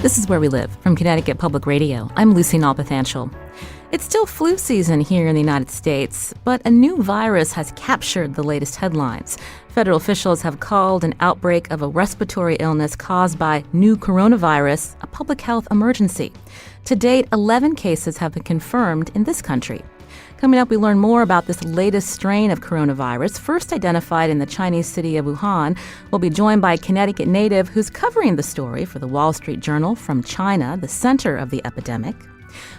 This is Where We Live from Connecticut Public Radio. I'm Lucy Nalpathanchel. It's still flu season here in the United States, but a new virus has captured the latest headlines. Federal officials have called an outbreak of a respiratory illness caused by new coronavirus a public health emergency. To date, 11 cases have been confirmed in this country. Coming up, we learn more about this latest strain of coronavirus, first identified in the Chinese city of Wuhan. We'll be joined by a Connecticut native who's covering the story for the Wall Street Journal from China, the center of the epidemic.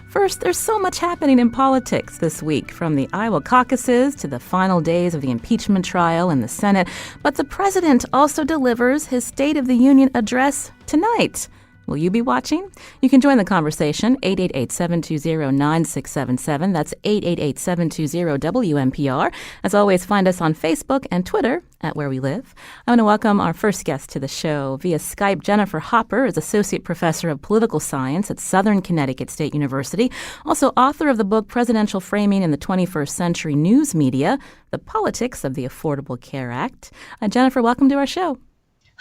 First, there's so much happening in politics this week, from the Iowa caucuses to the final days of the impeachment trial in the Senate. But the president also delivers his State of the Union address tonight. Will you be watching? You can join the conversation, 888-720-9677. That's 888-720-WNPR. As always, find us on Facebook and Twitter at Where We Live. I want to welcome our first guest to the show. Via Skype, Jennifer Hopper is Associate Professor of Political Science at Southern Connecticut State University, also author of the book Presidential Framing in the 21st Century News Media, The Politics of the Affordable Care Act. Jennifer, welcome to our show.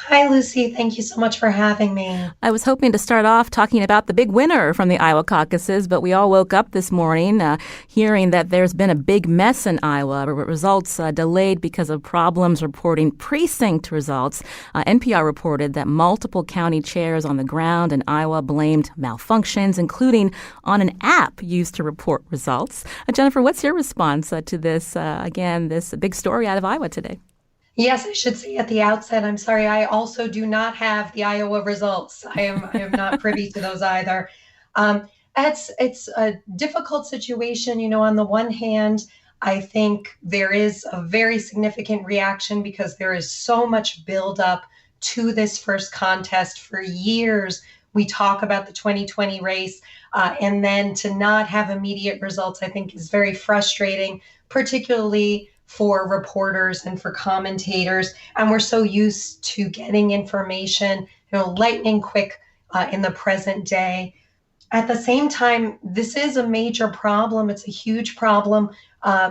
Hi, Lucy. Thank you so much for having me. I was hoping to start off talking about the big winner from the Iowa caucuses, but we all woke up this morning hearing that there's been a big mess in Iowa, results delayed because of problems reporting precinct results. NPR reported that multiple county chairs on the ground in Iowa blamed malfunctions, including on an app used to report results. Jennifer, what's your response to this, this big story out of Iowa today? Yes, I should say at the outset, I'm sorry, I also do not have the Iowa results. I am not privy to those either. It's a difficult situation. On the one hand, I think there is a very significant reaction because there is so much buildup to this first contest. For years, we talk about the 2020 race, and then to not have immediate results, I think is very frustrating, particularly for reporters and for commentators. And we're so used to getting information, lightning quick in the present day. At the same time, this is a major problem. It's a huge problem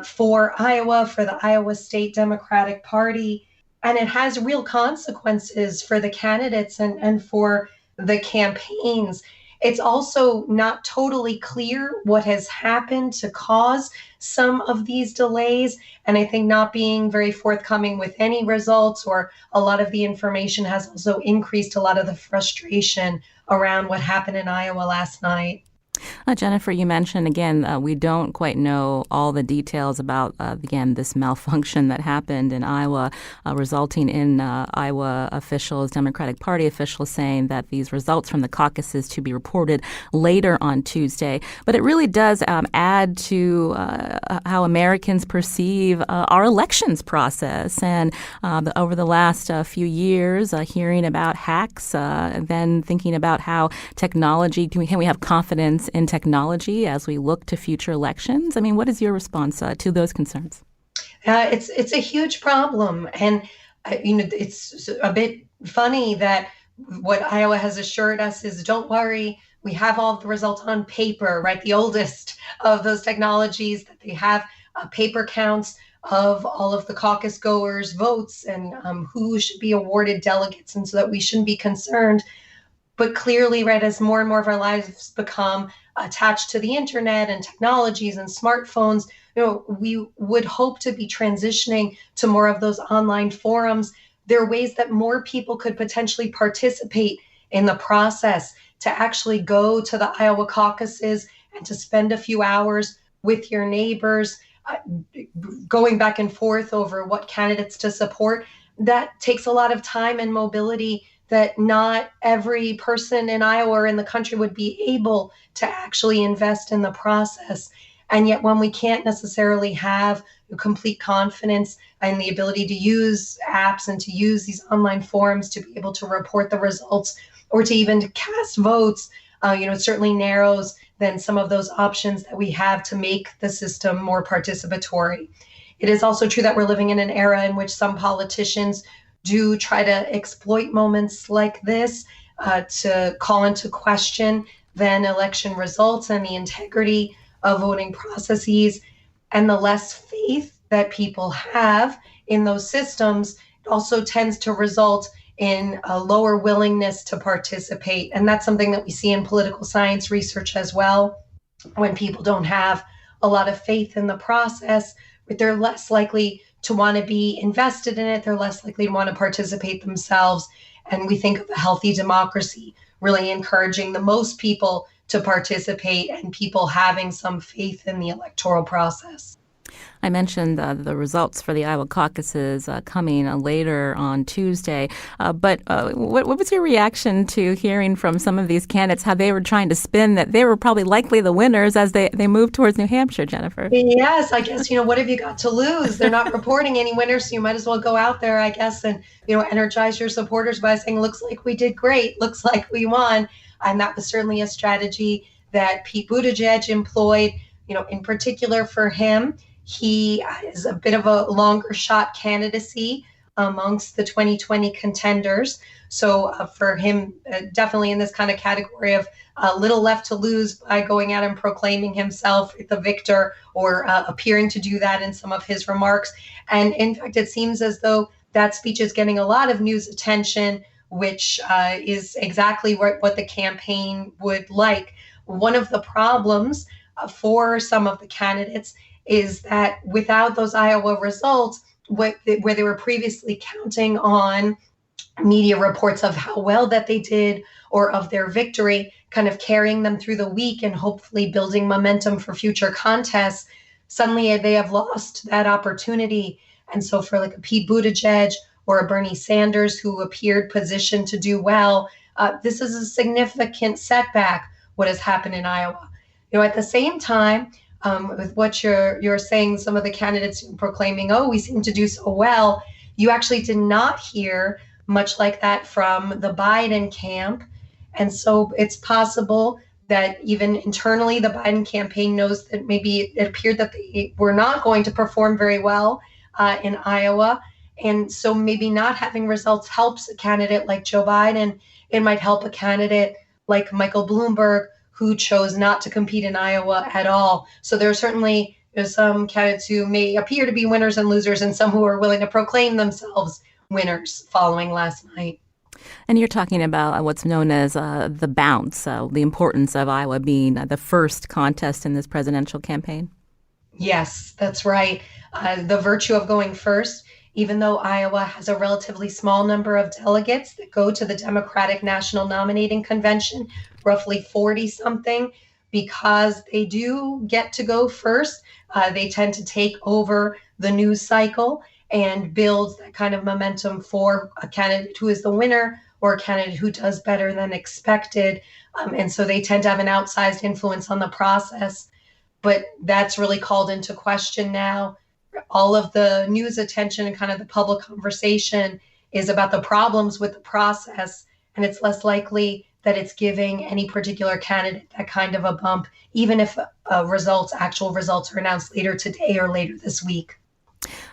for Iowa, for the Iowa State Democratic Party. And it has real consequences for the candidates and for the campaigns. It's also not totally clear what has happened to cause some of these delays. And I think not being very forthcoming with any results or a lot of the information has also increased a lot of the frustration around what happened in Iowa last night. Jennifer, you mentioned, again, we don't quite know all the details about, this malfunction that happened in Iowa, resulting in Iowa officials, Democratic Party officials, saying that these results from the caucuses to be reported later on Tuesday. But it really does add to how Americans perceive our elections process. And over the last few years, hearing about hacks, and then thinking about how technology, can we have confidence in technology as we look to future elections? I mean, what is your response to those concerns? It's a huge problem. And, it's a bit funny that what Iowa has assured us is, don't worry, we have all the results on paper, right? The oldest of those technologies, that they have paper counts of all of the caucus goers' votes and who should be awarded delegates, and so that we shouldn't be concerned. But clearly, right, as more and more of our lives become attached to the internet and technologies and smartphones, we would hope to be transitioning to more of those online forums. There are ways that more people could potentially participate in the process, to actually go to the Iowa caucuses and to spend a few hours with your neighbors, going back and forth over what candidates to support. That takes a lot of time and mobility that not every person in Iowa or in the country would be able to actually invest in the process. And yet when we can't necessarily have complete confidence in the ability to use apps and to use these online forums to be able to report the results or to even to cast votes, it certainly narrows than some of those options that we have to make the system more participatory. It is also true that we're living in an era in which some politicians do try to exploit moments like this to call into question then election results and the integrity of voting processes. And the less faith that people have in those systems, it also tends to result in a lower willingness to participate. And that's something that we see in political science research as well. When people don't have a lot of faith in the process, they're less likely to want to be invested in it. They're less likely to want to participate themselves. And we think of a healthy democracy really encouraging the most people to participate and people having some faith in the electoral process. I mentioned the results for the Iowa caucuses coming later on Tuesday. But what was your reaction to hearing from some of these candidates how they were trying to spin that they were probably likely the winners as they moved towards New Hampshire, Jennifer? Yes, I guess, what have you got to lose? They're not reporting any winners, so you might as well go out there, I guess, and, energize your supporters by saying, looks like we did great, looks like we won. And that was certainly a strategy that Pete Buttigieg employed, in particular for him. He is a bit of a longer shot candidacy amongst the 2020 contenders. So for him, definitely in this kind of category of little left to lose by going out and proclaiming himself the victor or appearing to do that in some of his remarks. And in fact, it seems as though that speech is getting a lot of news attention, which is exactly what the campaign would like. One of the problems for some of the candidates is that without those Iowa results, where they were previously counting on media reports of how well that they did or of their victory, kind of carrying them through the week and hopefully building momentum for future contests, suddenly they have lost that opportunity. And so for like a Pete Buttigieg or a Bernie Sanders who appeared positioned to do well, this is a significant setback, what has happened in Iowa. At the same time, with what you're saying, some of the candidates proclaiming, oh, we seem to do so well, you actually did not hear much like that from the Biden camp. And so it's possible that even internally, the Biden campaign knows that maybe it appeared that they were not going to perform very well in Iowa. And so maybe not having results helps a candidate like Joe Biden. It might help a candidate like Michael Bloomberg, who chose not to compete in Iowa at all. So there's some candidates who may appear to be winners and losers, and some who are willing to proclaim themselves winners following last night. And you're talking about what's known as the bounce, the importance of Iowa being the first contest in this presidential campaign. Yes, that's right. The virtue of going first, even though Iowa has a relatively small number of delegates that go to the Democratic National Nominating Convention, roughly 40-something, because they do get to go first. They tend to take over the news cycle and build that kind of momentum for a candidate who is the winner or a candidate who does better than expected. And so they tend to have an outsized influence on the process. But that's really called into question now. All of the news attention and kind of the public conversation is about the problems with the process, and it's less likely that it's giving any particular candidate that kind of a bump, even if actual results are announced later today or later this week.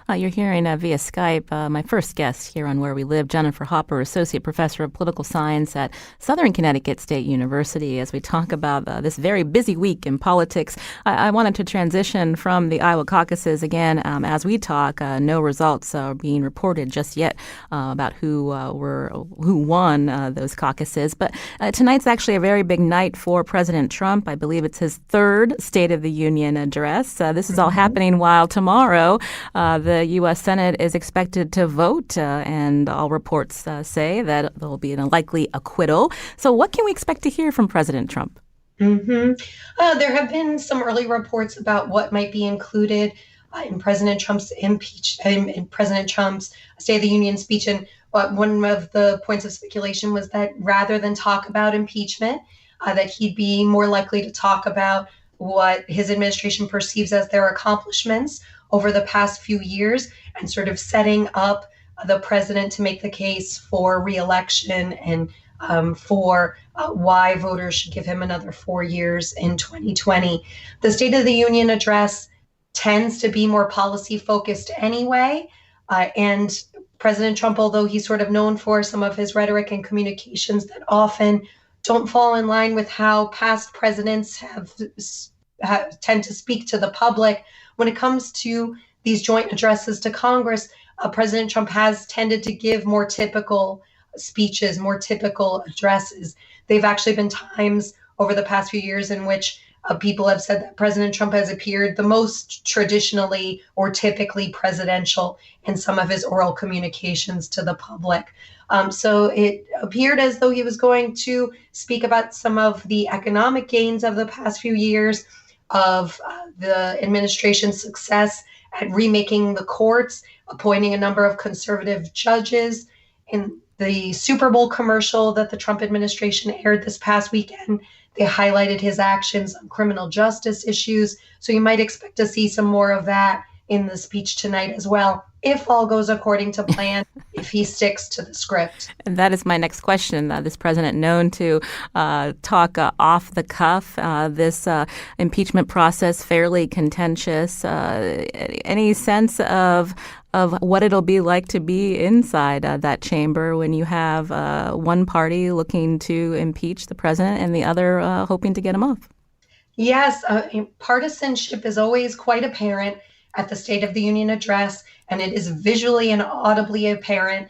You're hearing via Skype my first guest here on Where We Live, Jennifer Hopper, Associate Professor of Political Science at Southern Connecticut State University, as we talk about this very busy week in politics. I wanted to transition from the Iowa caucuses again as we talk. No results are being reported just yet about who won those caucuses. But tonight's actually a very big night for President Trump. I believe it's his third State of the Union address. This is all happening while tomorrow the U.S. Senate is expected to vote, and all reports say that there will be a likely acquittal. So what can we expect to hear from President Trump? There have been some early reports about what might be included in President Trump's in President Trump's State of the Union speech. And one of the points of speculation was that rather than talk about impeachment, that he'd be more likely to talk about what his administration perceives as their accomplishments over the past few years and sort of setting up the president to make the case for re-election and for why voters should give him another 4 years in 2020. The State of the Union address tends to be more policy focused anyway. And President Trump, although he's sort of known for some of his rhetoric and communications that often don't fall in line with how past presidents have tend to speak to the public, when it comes to these joint addresses to Congress, President Trump has tended to give more typical speeches, more typical addresses. They've actually been times over the past few years in which people have said that President Trump has appeared the most traditionally or typically presidential in some of his oral communications to the public. So it appeared as though he was going to speak about some of the economic gains of the past few years, of the administration's success at remaking the courts, appointing a number of conservative judges. In the Super Bowl commercial that the Trump administration aired this past weekend, they highlighted his actions on criminal justice issues. So you might expect to see some more of that in the speech tonight as well, if all goes according to plan, if he sticks to the script. And that is my next question. This president known to talk off the cuff, this impeachment process fairly contentious. Any sense of what it'll be like to be inside that chamber when you have one party looking to impeach the president and the other hoping to get him off? Yes, partisanship is always quite apparent at the State of the Union address, and it is visually and audibly apparent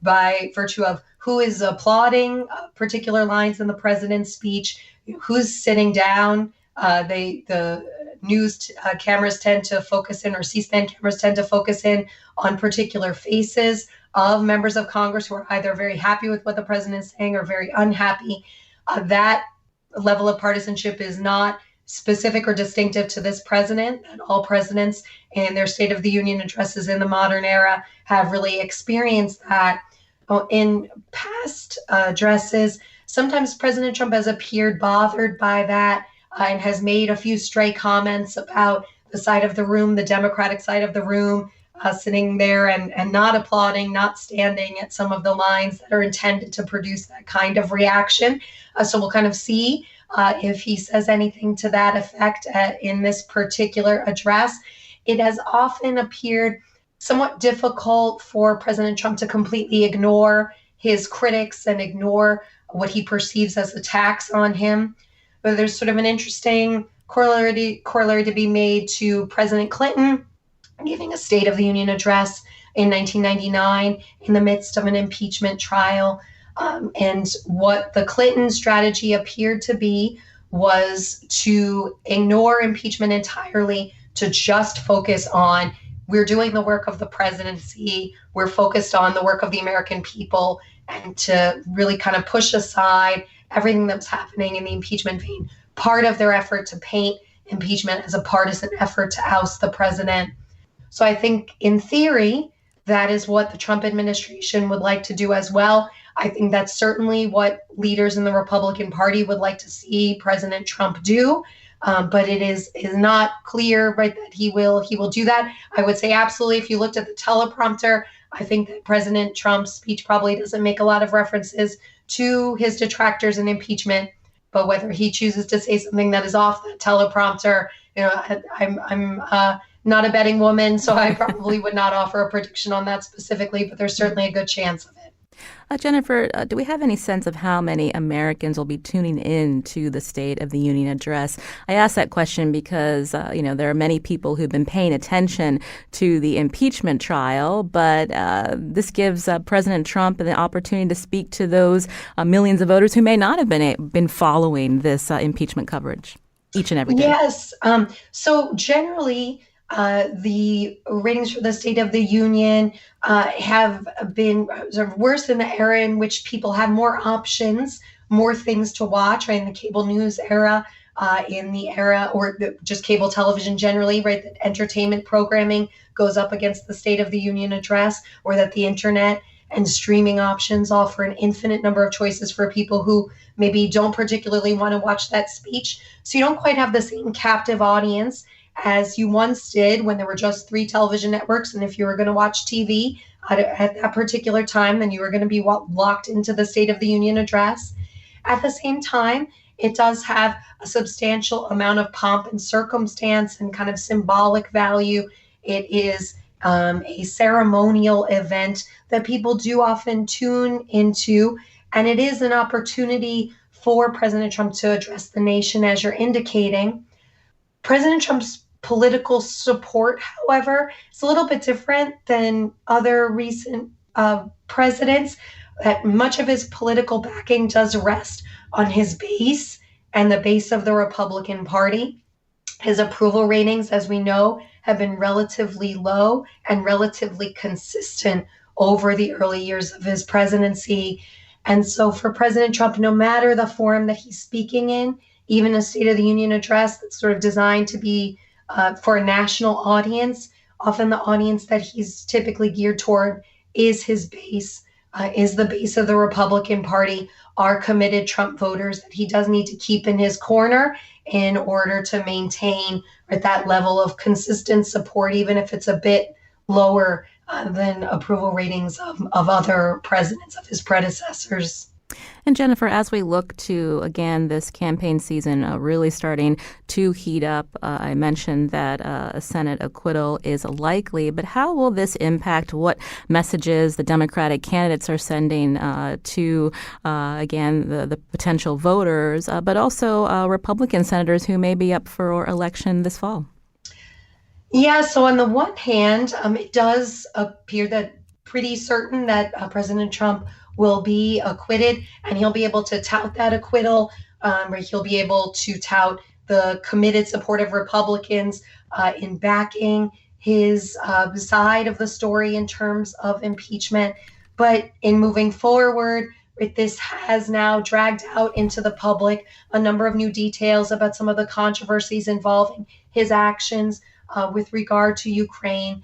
by virtue of who is applauding particular lines in the president's speech, who's sitting down. The news cameras tend to focus in, or C-SPAN cameras tend to focus in on particular faces of members of Congress who are either very happy with what the president is saying or very unhappy. That level of partisanship is not specific or distinctive to this president, and all presidents in their State of the Union addresses in the modern era have really experienced that. In past addresses, sometimes President Trump has appeared bothered by that and has made a few stray comments about the side of the room, the Democratic side of the room, sitting there and not applauding, not standing at some of the lines that are intended to produce that kind of reaction. So we'll kind of see if he says anything to that effect in this particular address. It has often appeared somewhat difficult for President Trump to completely ignore his critics and ignore what he perceives as attacks on him. But there's sort of an interesting corollary to be made to President Clinton giving a State of the Union address in 1999 in the midst of an impeachment trial. And what the Clinton strategy appeared to be was to ignore impeachment entirely, to just focus on, we're doing the work of the presidency, we're focused on the work of the American people, and to really kind of push aside everything that was happening in the impeachment vein. Part of their effort to paint impeachment as a partisan effort to oust the president. So I think in theory, that is what the Trump administration would like to do as well. I think that's certainly what leaders in the Republican Party would like to see President Trump do. But it is not clear, right, that he will do that. I would say absolutely, if you looked at the teleprompter, I think that President Trump's speech probably doesn't make a lot of references to his detractors in impeachment. But whether he chooses to say something that is off the teleprompter, I'm not a betting woman, so I probably would not offer a prediction on that specifically, but there's certainly a good chance of it. Jennifer, do we have any sense of how many Americans will be tuning in to the State of the Union address? I ask that question because, there are many people who've been paying attention to the impeachment trial, but this gives President Trump the opportunity to speak to those millions of voters who may not have been following this impeachment coverage each and every day. Yes. So generally, the ratings for the State of the Union have been sort of worse in the era in which people have more options, more things to watch, right? In the cable news era, in the era, or just cable television generally, right? That entertainment programming goes up against the State of the Union address, or that the internet and streaming options offer an infinite number of choices for people who maybe don't particularly want to watch that speech. So you don't quite have the same captive audience as you once did when there were just 3 television networks. And if you were going to watch TV at that particular time, then you were going to be locked into the State of the Union address. At the same time, it does have a substantial amount of pomp and circumstance and kind of symbolic value. It is a ceremonial event that people do often tune into, and it is an opportunity for President Trump to address the nation, as you're indicating. President Trump's political support, however, is a little bit different than other recent presidents. that much of his political backing does rest on his base and the base of the Republican Party. His approval ratings, as we know, have been relatively low and relatively consistent over the early years of his presidency. And so for President Trump, no matter the forum that he's speaking in, even a State of the Union address that's sort of designed to be for a national audience, often the audience that he's typically geared toward is his base, is the base of the Republican Party, are committed Trump voters that he does need to keep in his corner in order to maintain that level of consistent support, even if it's a bit lower than approval ratings of other presidents, of his predecessors. And Jennifer, as we look to, again, this campaign season really starting to heat up, I mentioned that a Senate acquittal is likely, but how will this impact what messages the Democratic candidates are sending to, again, the potential voters, but also Republican senators who may be up for election this fall? Yeah, so on the one hand, it does appear that pretty certain that President Trump will be acquitted, and he'll be able to tout that acquittal, or he'll be able to tout the committed support of Republicans in backing his side of the story in terms of impeachment. But in moving forward, this has now dragged out into the public a number of new details about some of the controversies involving his actions with regard to Ukraine.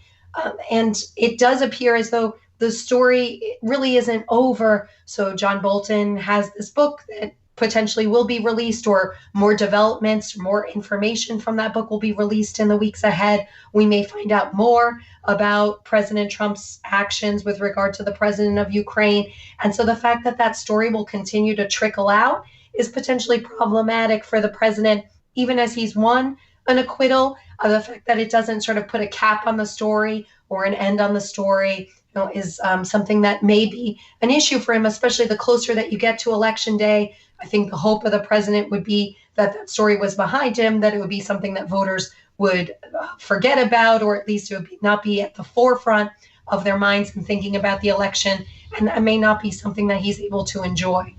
And it does appear as though the story really isn't over. So John Bolton has this book that potentially will be released, or more developments, more information from that book will be released in the weeks ahead. We may find out more about President Trump's actions with regard to the president of Ukraine. And so the fact that that story will continue to trickle out is potentially problematic for the president, even as he's won an acquittal. The fact that it doesn't sort of put a cap on the story or an end on the story is something that may be an issue for him, especially the closer that you get to Election Day. I think the hope of the president would be that that story was behind him, that it would be something that voters would forget about, or at least it would not be at the forefront of their minds in thinking about the election. And that may not be something that he's able to enjoy.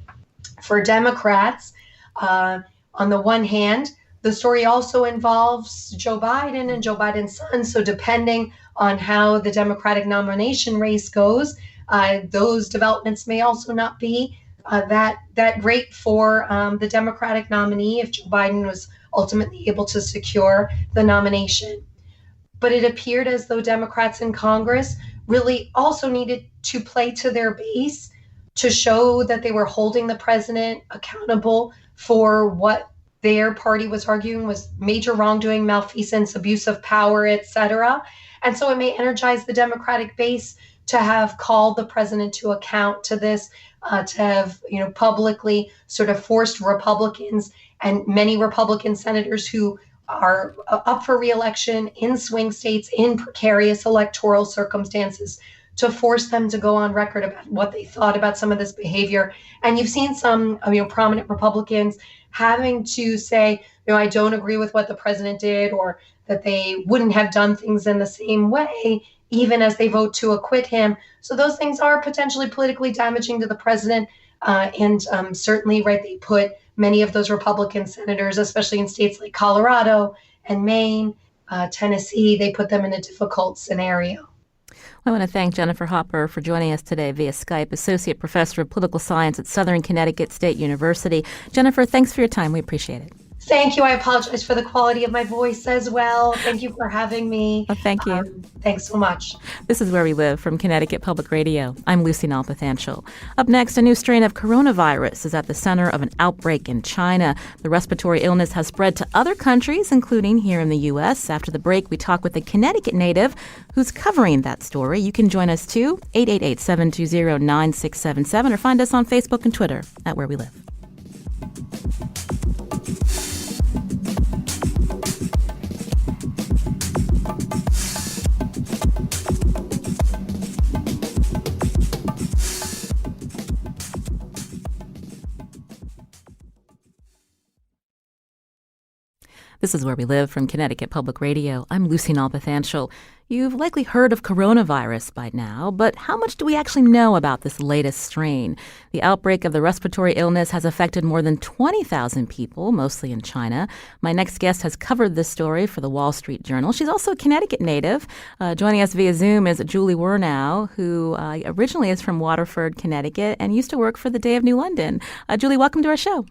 For Democrats, on the one hand, the story also involves Joe Biden and Joe Biden's son. So depending on how the Democratic nomination race goes, those developments may also not be that great for the Democratic nominee if Joe Biden was ultimately able to secure the nomination. But it appeared as though Democrats in Congress really also needed to play to their base to show that they were holding the president accountable for what their party was arguing was major wrongdoing, malfeasance, abuse of power, etc. And so it may energize the Democratic base to have called the president to account to this, to have publicly sort of forced Republicans and many Republican senators who are up for re-election in swing states in precarious electoral circumstances, to force them to go on record about what they thought about some of this behavior. And you've seen some prominent Republicans having to say, I don't agree with what the president did, or that they wouldn't have done things in the same way, even as they vote to acquit him. So those things are potentially politically damaging to the president. And certainly, they put many of those Republican senators, especially in states like Colorado and Maine, Tennessee, they put them in a difficult scenario. I want to thank Jennifer Hopper for joining us today via Skype, Associate Professor of Political Science at Southern Connecticut State University. Jennifer, thanks for your time. We appreciate it. Thank you. I apologize for the quality of my voice as well. Thank you for having me. Well, thank you. Thanks so much. This is Where We Live from Connecticut Public Radio. I'm Lucy Nalpathanchel. Up next, a new strain of coronavirus is at the center of an outbreak in China. The respiratory illness has spread to other countries, including here in the U.S. After the break, we talk with a Connecticut native who's covering that story. You can join us too, 888-720-9677, or find us on Facebook and Twitter at Where We Live. This is Where We Live from Connecticut Public Radio. I'm Lucy Nalpathanchel. You've likely heard of coronavirus by now, but how much do we actually know about this latest strain? The outbreak of the respiratory illness has affected more than 20,000 people, mostly in China. My next guest has covered this story for the Wall Street Journal. She's also a Connecticut native. Joining us via Zoom is Julie Wernow, who originally is from Waterford, Connecticut, and used to work for the Day of New London. Julie, welcome to our show.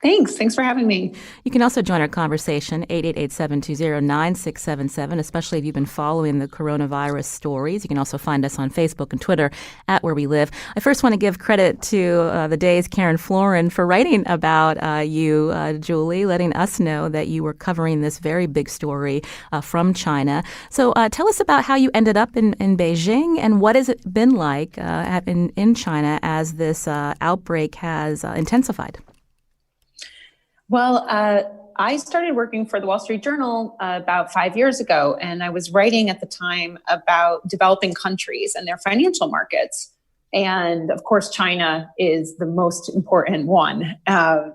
Thanks for having me. You can also join our conversation, 888-720-9677, especially if you've been following the coronavirus stories. You can also find us on Facebook and Twitter at Where We Live. I first want to give credit to the Day's Karen Florin for writing about you, Julie, letting us know that you were covering this very big story from China. So tell us about how you ended up in Beijing and what has it been like in China as this outbreak has intensified. Well, I started working for the Wall Street Journal about 5 years ago, and I was writing at the time about developing countries and their financial markets. And of course, China is the most important one.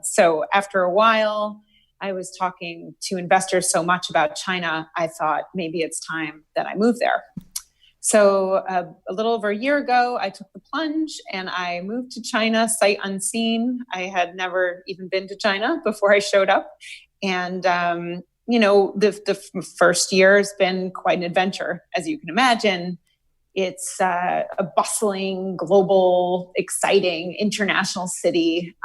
So after a while, I was talking to investors so much about China, I thought maybe it's time that I move there. So a little over a year ago, I took the plunge and I moved to China sight unseen. I had never even been to China before I showed up. And, the first year has been quite an adventure, as you can imagine. It's a bustling, global, exciting, international city.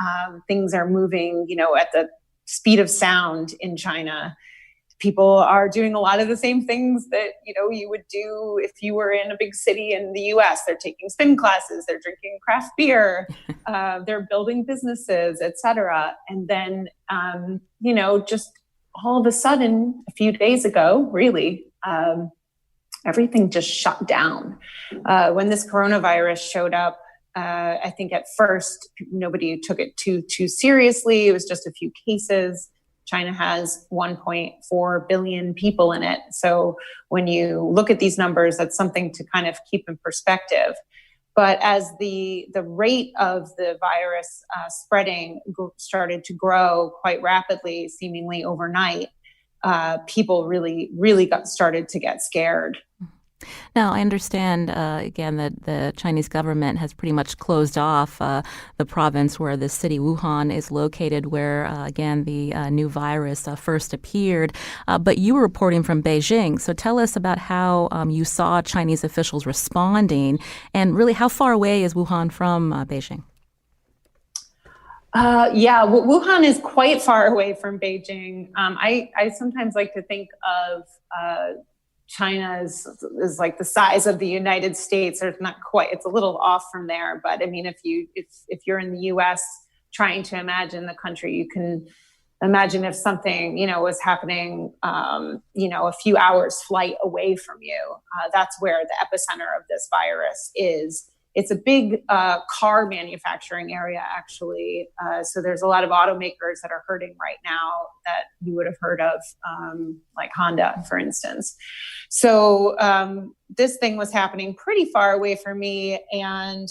Things are moving, at the speed of sound in China. People are doing a lot of the same things that, you would do if you were in a big city in the US. They're taking spin classes, they're drinking craft beer, they're building businesses, et cetera. And then, just all of a sudden, a few days ago, really, everything just shut down. When this coronavirus showed up, I think at first, nobody took it too seriously. It was just a few cases. China has 1.4 billion people in it. So when you look at these numbers, that's something to kind of keep in perspective. But as the rate of the virus spreading started to grow quite rapidly, seemingly overnight, people really started to get scared. Now, I understand, again, that the Chinese government has pretty much closed off the province where the city Wuhan is located, where, again, the new virus first appeared. But you were reporting from Beijing. So tell us about how you saw Chinese officials responding, and really how far away is Wuhan from Beijing? Wuhan is quite far away from Beijing. I sometimes like to think of China is like the size of the United States. There's not quite, it's a little off from there. But I mean, if you're in the US trying to imagine the country, you can imagine if something, was happening, a few hours flight away from you. That's where the epicenter of this virus is. It's a big car manufacturing area, actually. So there's a lot of automakers that are hurting right now that you would have heard of, like Honda, for instance. So this thing was happening pretty far away from me. And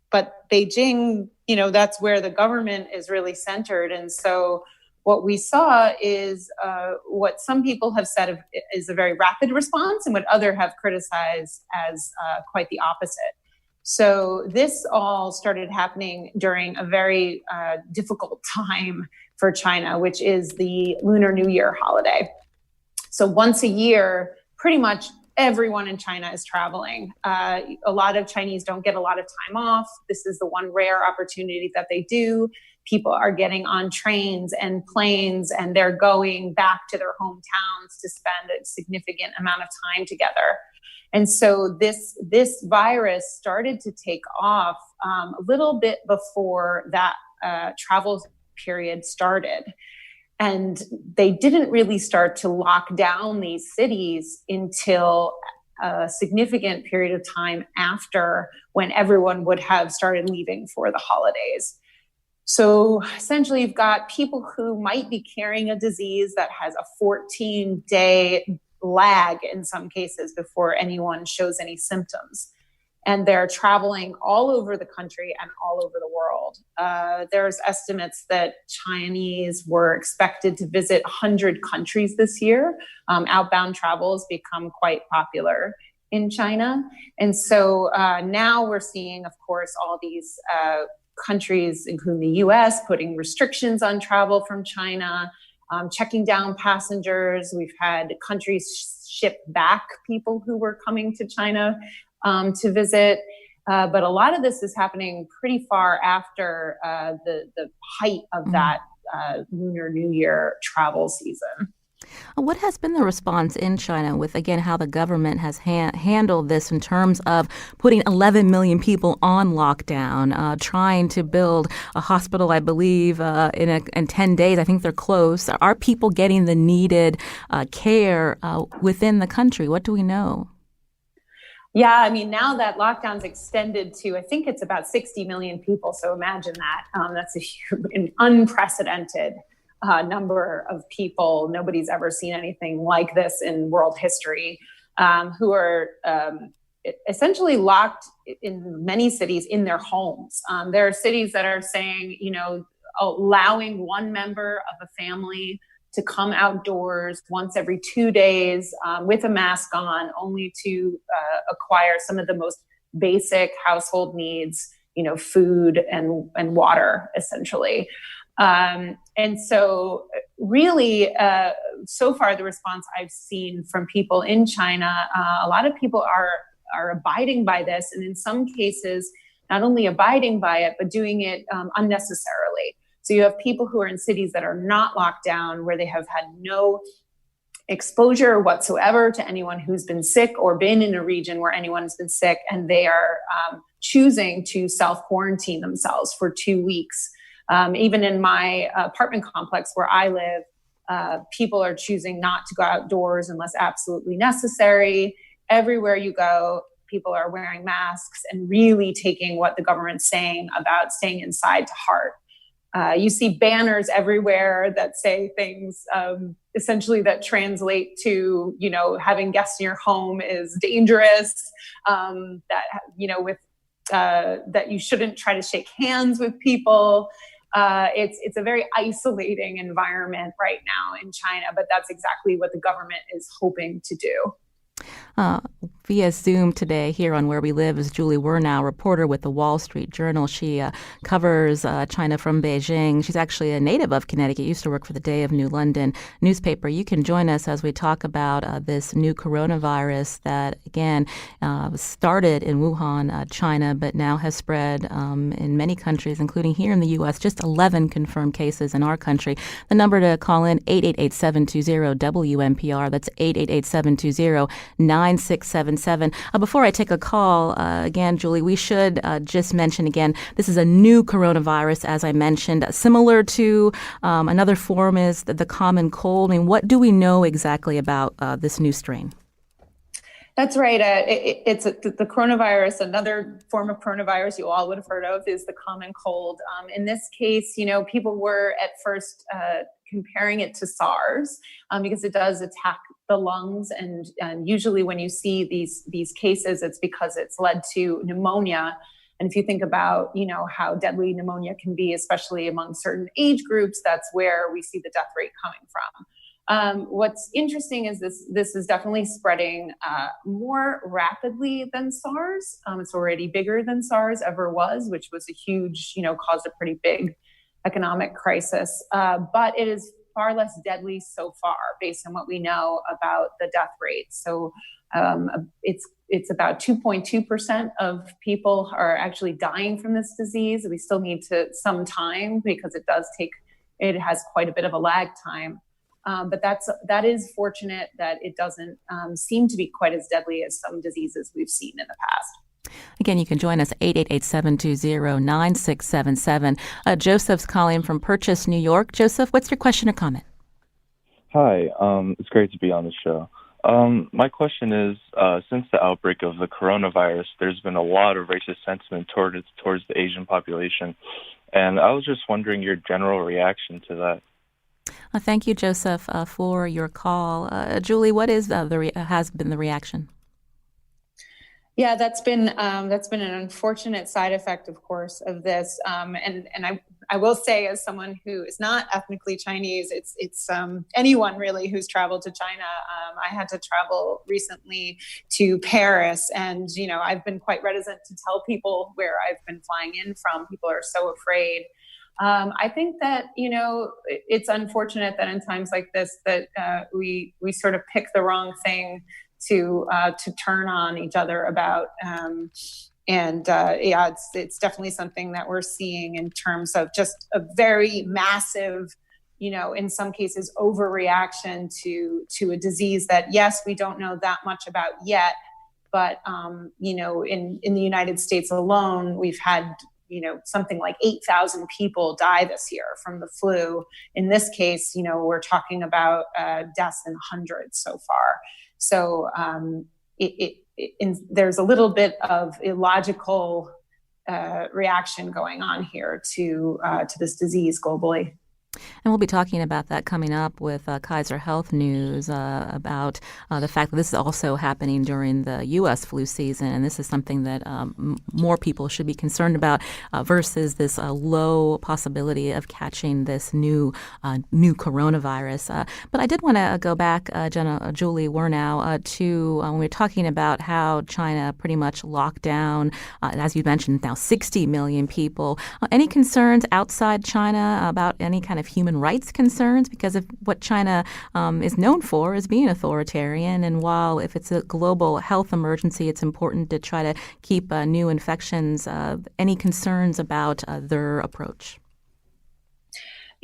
but Beijing, that's where the government is really centered. And so what we saw is what some people have said is a very rapid response, and what others have criticized as quite the opposite. So this all started happening during a very difficult time for China, which is the Lunar New Year holiday. So once a year, pretty much everyone in China is traveling. A lot of Chinese don't get a lot of time off. This is the one rare opportunity that they do. People are getting on trains and planes, and they're going back to their hometowns to spend a significant amount of time together. And so this virus started to take off a little bit before that travel period started. And they didn't really start to lock down these cities until a significant period of time after, when everyone would have started leaving for the holidays. So essentially, you've got people who might be carrying a disease that has a 14-day lag in some cases before anyone shows any symptoms. and they're traveling all over the country and all over the world. There's estimates that Chinese were expected to visit 100 countries this year. Outbound travel has become quite popular in China. And so now we're seeing, of course, all these countries, including the US, putting restrictions on travel from China, checking down passengers. We've had countries ship back people who were coming to China to visit. But a lot of this is happening pretty far after the height of that Lunar New Year travel season. What has been the response in China with, again, how the government has handled this in terms of putting 11 million people on lockdown, trying to build a hospital, I believe, in 10 days? I think they're close. Are people getting the needed care within the country? What do we know? Yeah, I mean, now that lockdown's extended to, I think it's about 60 million people. So imagine that. That's an unprecedented number of people. Nobody's ever seen anything like this in world history, who are essentially locked in many cities in their homes. There are cities that are saying, allowing one member of a family to come outdoors once every 2 days with a mask on, only to acquire some of the most basic household needs, food and water, essentially. And so really, so far, the response I've seen from people in China, a lot of people are abiding by this. And in some cases, not only abiding by it, but doing it unnecessarily. So you have people who are in cities that are not locked down, where they have had no exposure whatsoever to anyone who's been sick or been in a region where anyone's been sick. And they are choosing to self-quarantine themselves for 2 weeks. Even in my apartment complex where I live, people are choosing not to go outdoors unless absolutely necessary. Everywhere you go, people are wearing masks and really taking what the government's saying about staying inside to heart. You see banners everywhere that say things essentially that translate to, having guests in your home is dangerous, that you shouldn't try to shake hands with people. It's a very isolating environment right now in China, but that's exactly what the government is hoping to do. Via Zoom today here on Where We Live is Julie Wernow, reporter with the Wall Street Journal. She covers China from Beijing. She's actually a native of Connecticut, used to work for the Day of New London newspaper. You can join us as we talk about this new coronavirus that, again, started in Wuhan, China, but now has spread in many countries, including here in the U.S., just 11 confirmed cases in our country. The number to call in, 888-720-WNPR. That's 888-720-9677. Before I take a call, again, Julie, we should just mention again, this is a new coronavirus, as I mentioned. Similar to another form is the common cold. I mean, what do we know exactly about this new strain? That's right. It's the coronavirus. Another form of coronavirus you all would have heard of is the common cold. In this case, people were at first comparing it to SARS because it does attack the lungs, and usually when you see these cases, it's because it's led to pneumonia. And if you think about how deadly pneumonia can be, especially among certain age groups, that's where we see the death rate coming from. What's interesting is this is definitely spreading more rapidly than SARS. It's already bigger than SARS ever was, which was a huge, caused a pretty big economic crisis. But it is far less deadly so far, based on what we know about the death rate. So it's about 2.2% of people are actually dying from this disease. We still need some time because it has quite a bit of a lag time. But that is fortunate that it doesn't seem to be quite as deadly as some diseases we've seen in the past. Again, you can join us, 888-720-9677. Joseph's calling from Purchase, New York. Joseph, what's your question or comment? Hi, it's great to be on the show. My question is, since the outbreak of the coronavirus, there's been a lot of racist sentiment towards the Asian population. And I was just wondering your general reaction to that. Thank you, Joseph, for your call. Julie, what is has been the reaction? Yeah, that's been an unfortunate side effect, of course, of this. And I will say, as someone who is not ethnically Chinese, it's anyone really who's traveled to China. I had to travel recently to Paris, and I've been quite reticent to tell people where I've been flying in from. People are so afraid. I think that it's unfortunate that in times like this that we sort of pick the wrong thing to turn on each other about. Yeah, it's definitely something that we're seeing in terms of just a very massive, in some cases, overreaction to a disease that, yes, we don't know that much about yet. But, in the United States alone, we've had, something like 8,000 people die this year from the flu. In this case, we're talking about deaths in hundreds so far. So there's a little bit of illogical reaction going on here to this disease globally. And we'll be talking about that coming up with Kaiser Health News about the fact that this is also happening during the U.S. flu season. And this is something that more people should be concerned about versus this low possibility of catching this new coronavirus. But I did want to go back, Julie Wernow, to when we were talking about how China pretty much locked down, as you mentioned, now 60 million people. Any concerns outside China about any kind of human rights concerns because of what China is known for as being authoritarian? And while if it's a global health emergency, it's important to try to keep new infections. Any concerns about their approach?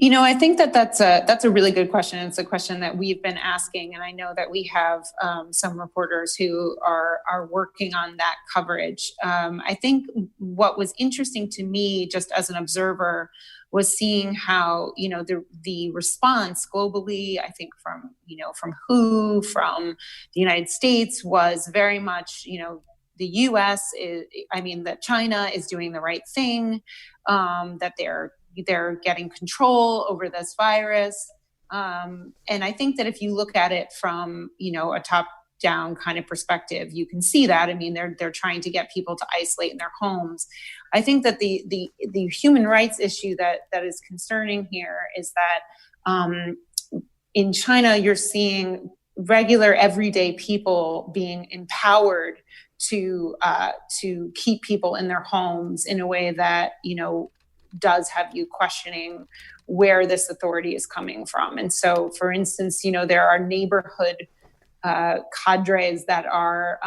I think that's a really good question. It's a question that we've been asking, and I know that we have some reporters who are working on that coverage. I think what was interesting to me, just as an observer, was seeing how the response globally, I think from WHO, from the United States, was very much the U.S. that China is doing the right thing, that they're getting control over this virus. And I think that if you look at it from, a top-down kind of perspective, you can see that. They're trying to get people to isolate in their homes. I think that the human rights issue that is concerning here is that in China, you're seeing regular everyday people being empowered to keep people in their homes in a way that, does have you questioning where this authority is coming from. And so, for instance, there are neighborhood cadres that are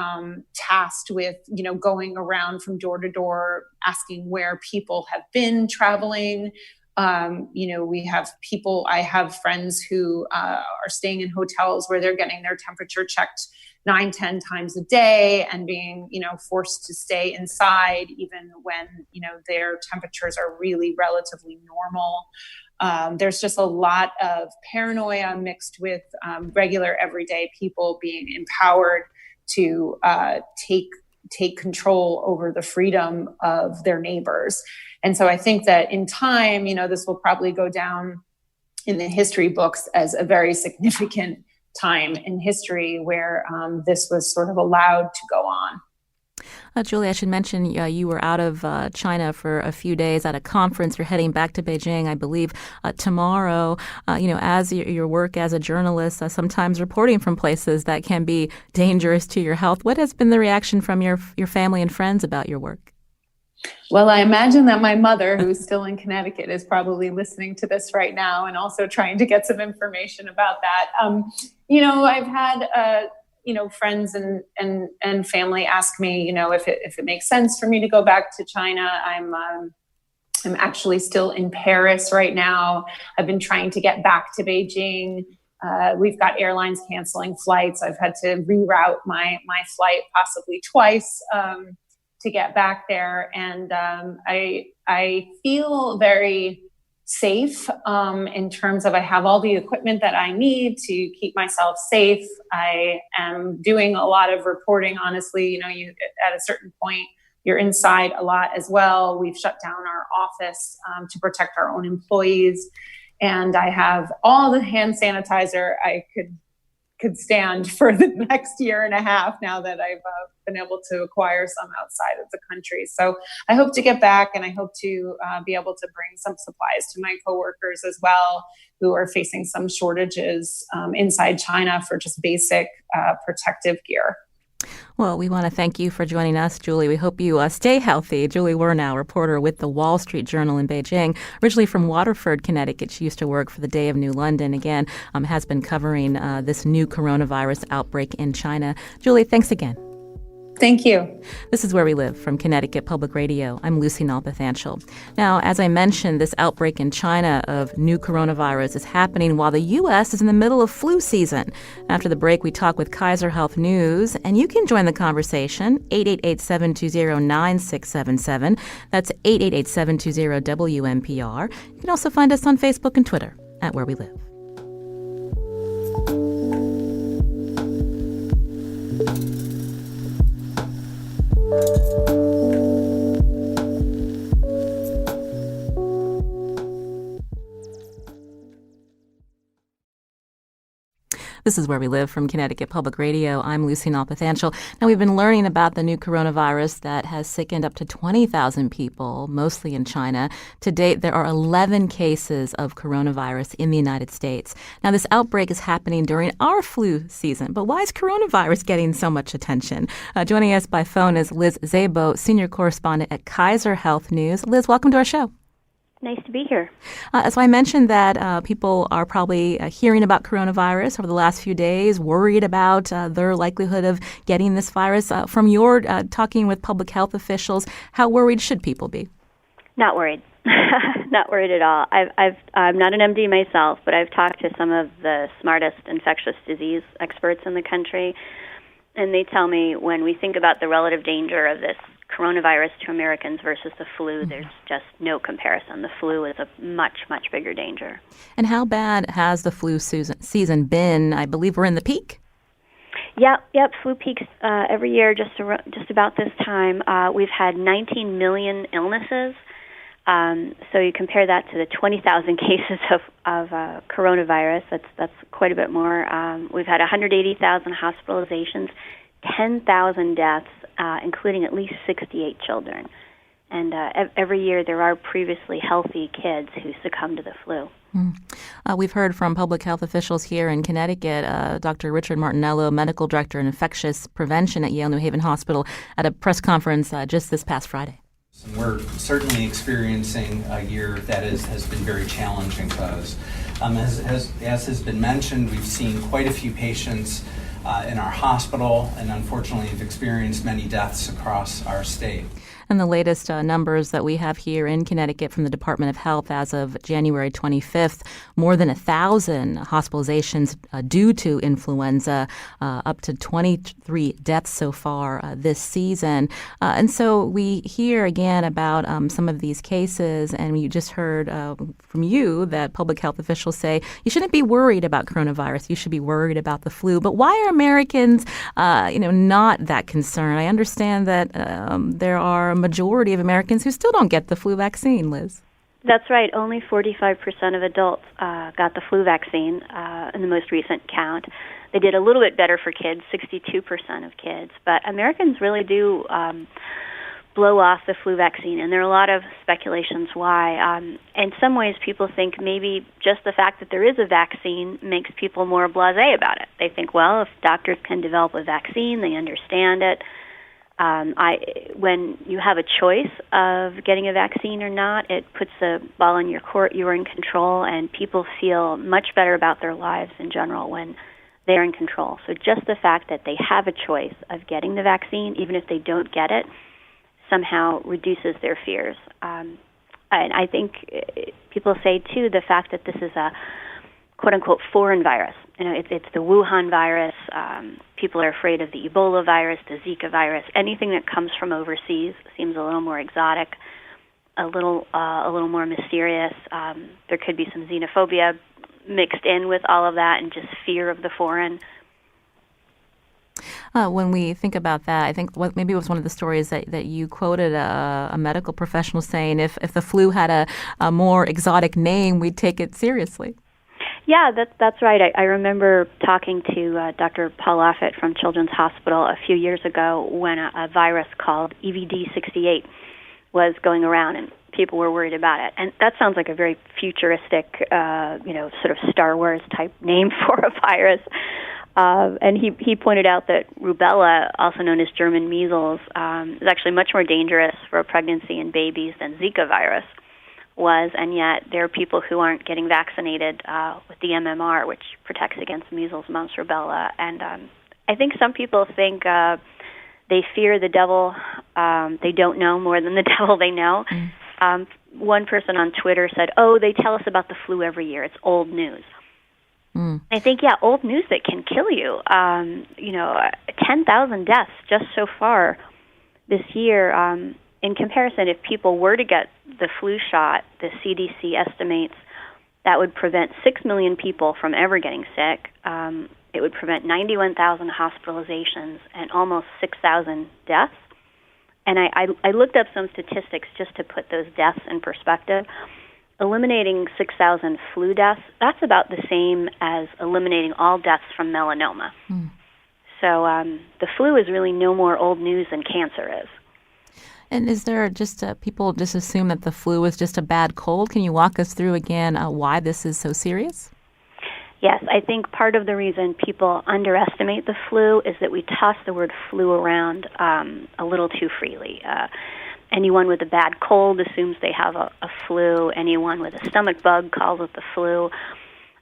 tasked with, going around from door to door, asking where people have been traveling. We have people, I have friends who are staying in hotels where they're getting their temperature checked 9-10 times a day and being, forced to stay inside even when, their temperatures are really relatively normal. There's just a lot of paranoia mixed with regular everyday people being empowered to take control over the freedom of their neighbors. And so I think that in time, this will probably go down in the history books as a very significant time in history where this was sort of allowed to go on. Julie, I should mention you were out of China for a few days at a conference. You're heading back to Beijing, I believe, tomorrow. As your work as a journalist, sometimes reporting from places that can be dangerous to your health. What has been the reaction from your family and friends about your work? Well, I imagine that my mother, who's still in Connecticut, is probably listening to this right now and also trying to get some information about that. I've had friends and family ask me, if it makes sense for me to go back to China. I'm actually still in Paris right now. I've been trying to get back to Beijing. We've got airlines canceling flights. I've had to reroute my flight possibly twice to get back there. And I feel very safe in terms of I have all the equipment that I need to keep myself safe. I am doing a lot of reporting, honestly. You at a certain point, you're inside a lot as well. We've shut down our office to protect our own employees. And I have all the hand sanitizer I could could stand for the next year and a half now that I've been able to acquire some outside of the country. So I hope to get back, and I hope to be able to bring some supplies to my coworkers as well, who are facing some shortages inside China for just basic protective gear. Well, we want to thank you for joining us, Julie. We hope you stay healthy. Julie Wernow, reporter with the Wall Street Journal in Beijing, originally from Waterford, Connecticut. She used to work for the Day of New London. Again, has been covering this new coronavirus outbreak in China. Julie, thanks again. Thank you. This is Where We Live from Connecticut Public Radio. I'm Lucy Nalpathanchel. Now, as I mentioned, this outbreak in China of new coronavirus is happening while the U.S. is in the middle of flu season. After the break, we talk with Kaiser Health News, and you can join the conversation, 888-720-9677. That's 888-720-WNPR. You can also find us on Facebook and Twitter at Where We Live. This is Where We Live from Connecticut Public Radio. I'm Lucy Nalpathanchel. Now, we've been learning about the new coronavirus that has sickened up to 20,000 people, mostly in China. To date, there are 11 cases of coronavirus in the United States. Now, this outbreak is happening during our flu season, but why is coronavirus getting so much attention? Joining us by phone is Liz Szabo, senior correspondent at Kaiser Health News. Liz, welcome to our show. Nice to be here. So I mentioned that people are probably hearing about coronavirus over the last few days, worried about their likelihood of getting this virus. From your talking with public health officials, how worried should people be? Not worried. Not worried at all. I'm not an MD myself, but I've talked to some of the smartest infectious disease experts in the country, and they tell me when we think about the relative danger of this coronavirus to Americans versus the flu, there's just no comparison. The flu is a much, much bigger danger. And how bad has the flu season been? I believe we're in the peak. Yep. Flu peaks every year just about this time. We've had 19 million illnesses. So you compare that to the 20,000 cases of coronavirus. That's quite a bit more. We've had 180,000 hospitalizations, 10,000 deaths, including at least 68 children. And every year there are previously healthy kids who succumb to the flu. We've heard from public health officials here in Connecticut, Dr. Richard Martinello, medical director in infectious prevention at Yale New Haven Hospital, at a press conference just this past Friday. We're certainly experiencing a year that has been very challenging to us. As has been mentioned, we've seen quite a few patients in our hospital, and unfortunately have experienced many deaths across our state. And the latest numbers that we have here in Connecticut from the Department of Health as of January 25th, more than 1,000 hospitalizations due to influenza, up to 23 deaths so far this season. And so we hear again about some of these cases, and you just heard from you that public health officials say you shouldn't be worried about coronavirus. You should be worried about the flu. But why are Americans, not that concerned? I understand that there are a majority of Americans who still don't get the flu vaccine, Liz. That's right. Only 45% of adults got the flu vaccine in the most recent count. They did a little bit better for kids, 62% of kids. But Americans really do blow off the flu vaccine, and there are a lot of speculations why. In some ways, people think maybe just the fact that there is a vaccine makes people more blasé about it. They think, well, if doctors can develop a vaccine, they understand it. When you have a choice of getting a vaccine or not, it puts the ball in your court. You are in control, and people feel much better about their lives in general when they're in control. So just the fact that they have a choice of getting the vaccine, even if they don't get it, somehow reduces their fears. And I think people say, too, the fact that this is a quote-unquote foreign virus. It's the Wuhan virus. People are afraid of the Ebola virus, the Zika virus. Anything that comes from overseas seems a little more exotic, a little more mysterious. There could be some xenophobia mixed in with all of that, and just fear of the foreign. When we think about that, I think maybe it was one of the stories that you quoted a medical professional saying if the flu had a more exotic name, we'd take it seriously. Yeah, that's right. I remember talking to Dr. Paul Offit from Children's Hospital a few years ago when a virus called EVD-68 was going around, and people were worried about it. And that sounds like a very futuristic, sort of Star Wars type name for a virus. And he pointed out that rubella, also known as German measles, is actually much more dangerous for a pregnancy in babies than Zika virus was, and yet there are people who aren't getting vaccinated with the MMR, which protects against measles, mumps, rubella. And I think some people think they fear the devil they don't know more than the devil they know. One person on Twitter said, they tell us about the flu every year. It's old news. I think, old news that can kill you. 10,000 deaths just so far this year. In comparison, if people were to get the flu shot, the CDC estimates that would prevent 6 million people from ever getting sick. It would prevent 91,000 hospitalizations and almost 6,000 deaths. And I looked up some statistics just to put those deaths in perspective. Eliminating 6,000 flu deaths, that's about the same as eliminating all deaths from melanoma. So the flu is really no more old news than cancer is. And is there just people just assume that the flu is just a bad cold? Can you walk us through again why this is so serious? Yes, I think part of the reason people underestimate the flu is that we toss the word flu around a little too freely. Anyone with a bad cold assumes they have a flu. Anyone with a stomach bug calls it the flu.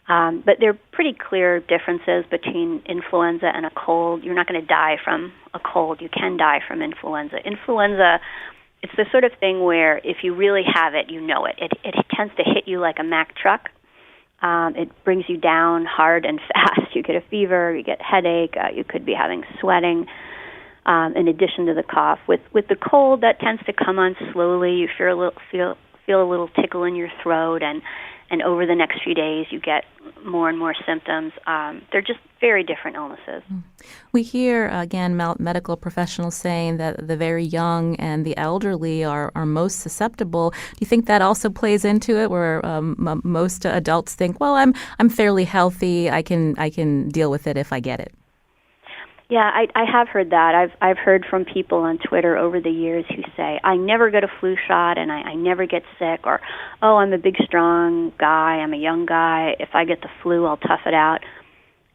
But there are pretty clear differences between influenza and a cold. You're not going to die from a cold. You can die from influenza. Influenza, it's the sort of thing where if you really have it, you know it. It tends to hit you like a Mack truck. It brings you down hard and fast. You get a fever, you get headache, you could be having sweating. In addition to the cough, with the cold, that tends to come on slowly. You feel a little tickle in your throat, and over the next few days, you get more and more symptoms. They're just very different illnesses. We hear, again, medical professionals saying that the very young and the elderly are most susceptible. Do you think that also plays into it, where most adults think, well, I'm fairly healthy, I can deal with it if I get it? Yeah, I have heard that. I've heard from people on Twitter over the years who say, I never get a flu shot and I never get sick, or, I'm a big, strong guy, I'm a young guy, if I get the flu, I'll tough it out.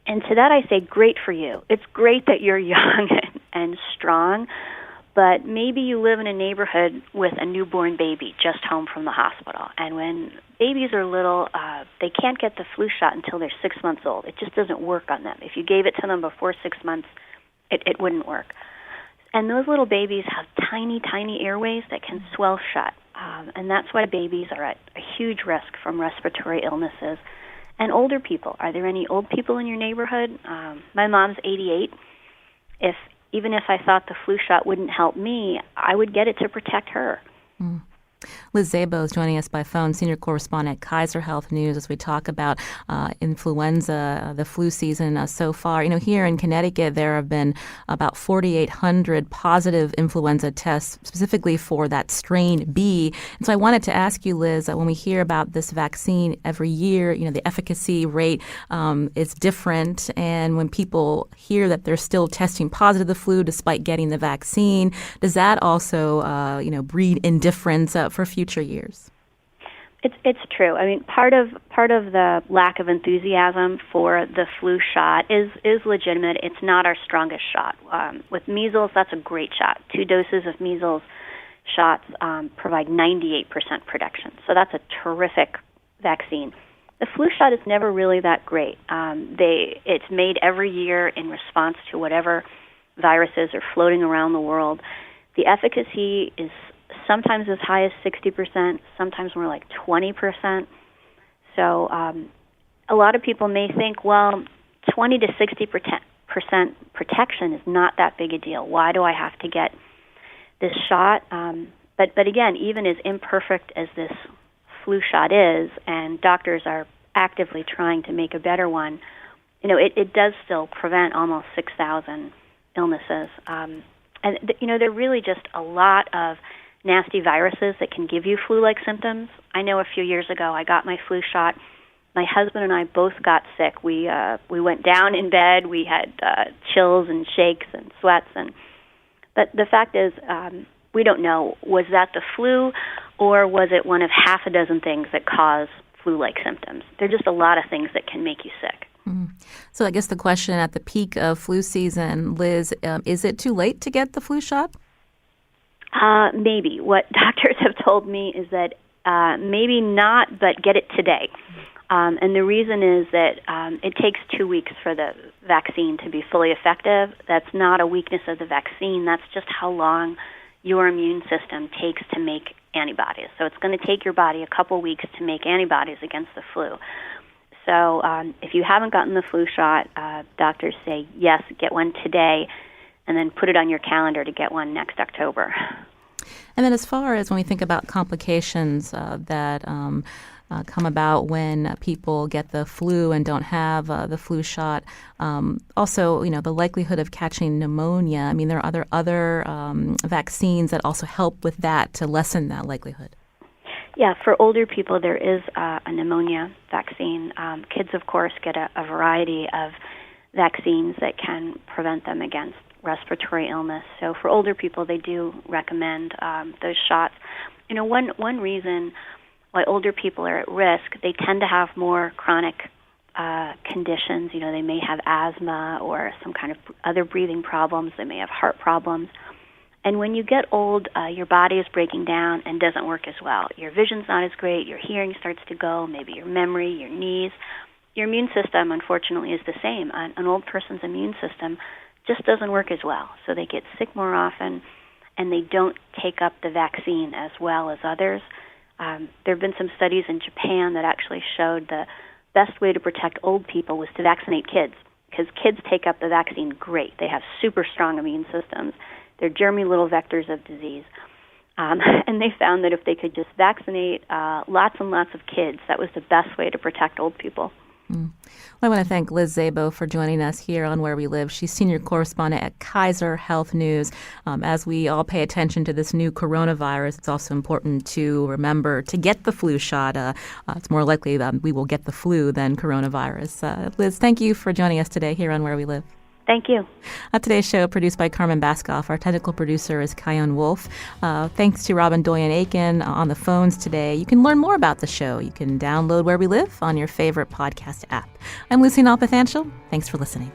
And to that I say, great for you. It's great that you're young and strong, but maybe you live in a neighborhood with a newborn baby just home from the hospital. And when babies are little, they can't get the flu shot until they're 6 months old. It just doesn't work on them. If you gave it to them before 6 months, it wouldn't work. And those little babies have tiny, tiny airways that can swell shut. And that's why babies are at a huge risk from respiratory illnesses. And older people. Are there any old people in your neighborhood? My mom's 88. Even if I thought the flu shot wouldn't help me, I would get it to protect her. Liz Szabo is joining us by phone, senior correspondent at Kaiser Health News, as we talk about influenza, the flu season so far. Here in Connecticut, there have been about 4,800 positive influenza tests specifically for that strain B. And so I wanted to ask you, Liz, when we hear about this vaccine every year, the efficacy rate is different. And when people hear that they're still testing positive the flu despite getting the vaccine, does that also, breed indifference for future years? It's true. I mean, part of the lack of enthusiasm for the flu shot is legitimate. It's not our strongest shot. With measles, that's a great shot. 2 doses of measles shots provide 98% protection. So that's a terrific vaccine. The flu shot is never really that great. It's made every year in response to whatever viruses are floating around the world. The efficacy is sometimes as high as 60%, sometimes more like 20%. So a lot of people may think, 20 to 60% protection is not that big a deal. Why do I have to get this shot? But again, even as imperfect as this flu shot is, and doctors are actively trying to make a better one, it does still prevent almost 6,000 illnesses. And there are really just a lot of nasty viruses that can give you flu-like symptoms. I know a few years ago I got my flu shot, My husband and I both got sick. We went down in bed. We had chills and shakes and sweats. But the fact is, we don't know. Was that the flu, or was it one of half a dozen things that cause flu-like symptoms? There are just a lot of things that can make you sick. Mm. So I guess the question at the peak of flu season, Liz, is it too late to get the flu shot? Maybe. What doctors have told me is that maybe not, but get it today. And the reason is that it takes 2 weeks for the vaccine to be fully effective. That's not a weakness of the vaccine. That's just how long your immune system takes to make antibodies. So it's going to take your body a couple weeks to make antibodies against the flu. So if you haven't gotten the flu shot, doctors say, yes, get one today, and then put it on your calendar to get one next October. And then as far as when we think about complications that come about when people get the flu and don't have the flu shot, also, the likelihood of catching pneumonia. I mean, there are other vaccines that also help with that to lessen that likelihood. Yeah, for older people, there is a pneumonia vaccine. Kids, of course, get a variety of vaccines that can prevent them against respiratory illness. So for older people, they do recommend those shots. One reason why older people are at risk, they tend to have more chronic conditions. They may have asthma or some kind of other breathing problems. They may have heart problems. And when you get old, your body is breaking down and doesn't work as well. Your vision's not as great. Your hearing starts to go, maybe your memory, your knees. Your immune system, unfortunately, is the same. An old person's immune system just doesn't work as well. So they get sick more often, and they don't take up the vaccine as well as others. There have been some studies in Japan that actually showed the best way to protect old people was to vaccinate kids, because kids take up the vaccine great. They have super strong immune systems. They're germy little vectors of disease. And they found that if they could just vaccinate lots and lots of kids, that was the best way to protect old people. Well, I want to thank Liz Szabo for joining us here on Where We Live. She's senior correspondent at Kaiser Health News. As we all pay attention to this new coronavirus, it's also important to remember to get the flu shot. It's more likely that we will get the flu than coronavirus. Liz, thank you for joining us today here on Where We Live. Thank you. Today's show produced by Carmen Baskoff. Our technical producer is Kyone Wolf. Thanks to Robin Doyen-Aiken on the phones today. You can learn more about the show. You can download Where We Live on your favorite podcast app. I'm Lucy Nalpathanchel. Thanks for listening.